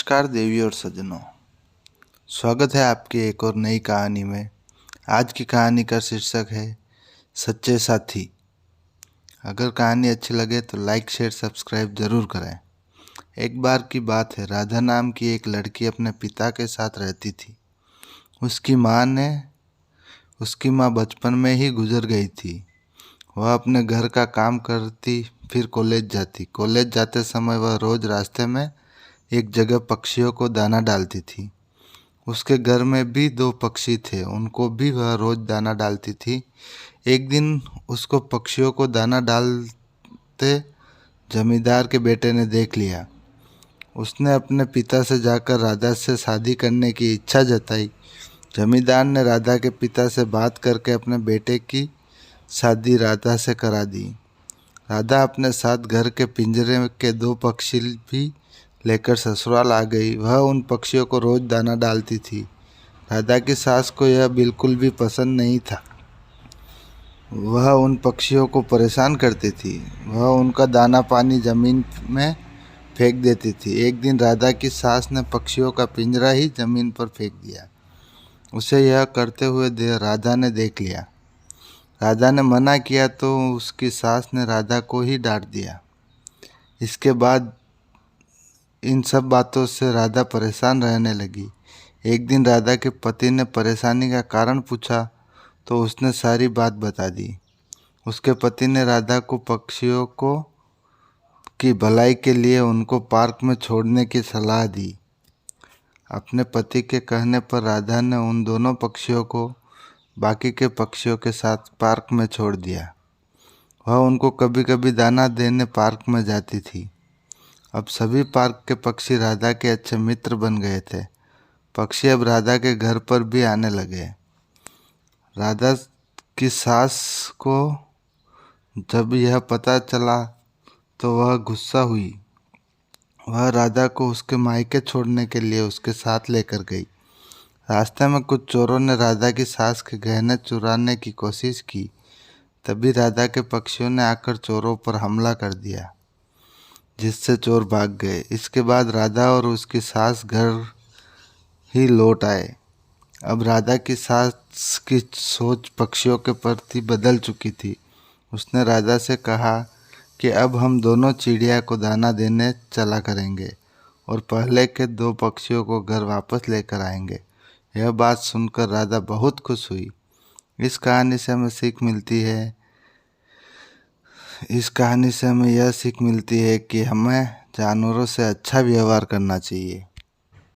नमस्कार देवी और सज्जनों, स्वागत है आपकी एक और नई कहानी में। आज की कहानी का शीर्षक है सच्चे साथी। अगर कहानी अच्छी लगे तो लाइक शेयर सब्सक्राइब ज़रूर करें। एक बार की बात है, राधा नाम की एक लड़की अपने पिता के साथ रहती थी। उसकी माँ बचपन में ही गुजर गई थी। वह अपने घर का काम करती, फिर कॉलेज जाती। कॉलेज जाते समय वह रोज़ रास्ते में एक जगह पक्षियों को दाना डालती थी। उसके घर में भी 2 पक्षी थे, उनको भी वह रोज़ दाना डालती थी। एक दिन उसको पक्षियों को दाना डालते जमींदार के बेटे ने देख लिया। उसने अपने पिता से जाकर राधा से शादी करने की इच्छा जताई। जमींदार ने राधा के पिता से बात करके अपने बेटे की शादी राधा से करा दी। राधा अपने साथ घर के पिंजरे के 2 पक्षी भी लेकर ससुराल आ गई। वह उन पक्षियों को रोज़ दाना डालती थी। राधा की सास को यह बिल्कुल भी पसंद नहीं था। वह उन पक्षियों को परेशान करती थी। वह उनका दाना पानी ज़मीन में फेंक देती थी। एक दिन राधा की सास ने पक्षियों का पिंजरा ही ज़मीन पर फेंक दिया। उसे यह करते हुए राधा ने देख लिया। राधा ने मना किया तो उसकी सास ने राधा को ही डांट दिया। इसके बाद इन सब बातों से राधा परेशान रहने लगी। एक दिन राधा के पति ने परेशानी का कारण पूछा तो उसने सारी बात बता दी। उसके पति ने राधा को पक्षियों की भलाई के लिए उनको पार्क में छोड़ने की सलाह दी। अपने पति के कहने पर राधा ने उन दोनों पक्षियों को बाकी के पक्षियों के साथ पार्क में छोड़ दिया। वह उनको कभी कभी दाना देने पार्क में जाती थी। अब सभी पार्क के पक्षी राधा के अच्छे मित्र बन गए थे। पक्षी अब राधा के घर पर भी आने लगे। राधा की सास को जब यह पता चला तो वह गुस्सा हुई। वह राधा को उसके मायके छोड़ने के लिए उसके साथ लेकर गई। रास्ते में कुछ चोरों ने राधा की सास के गहने चुराने की कोशिश की। तभी राधा के पक्षियों ने आकर चोरों पर हमला कर दिया, जिससे चोर भाग गए। इसके बाद राधा और उसकी सास घर ही लौट आए। अब राधा की सास की सोच पक्षियों के प्रति बदल चुकी थी। उसने राधा से कहा कि अब हम दोनों चिड़िया को दाना देने चला करेंगे और पहले के 2 पक्षियों को घर वापस लेकर आएंगे। यह बात सुनकर राधा बहुत खुश हुई। इस कहानी से हमें यह सीख मिलती है कि हमें जानवरों से अच्छा व्यवहार करना चाहिए।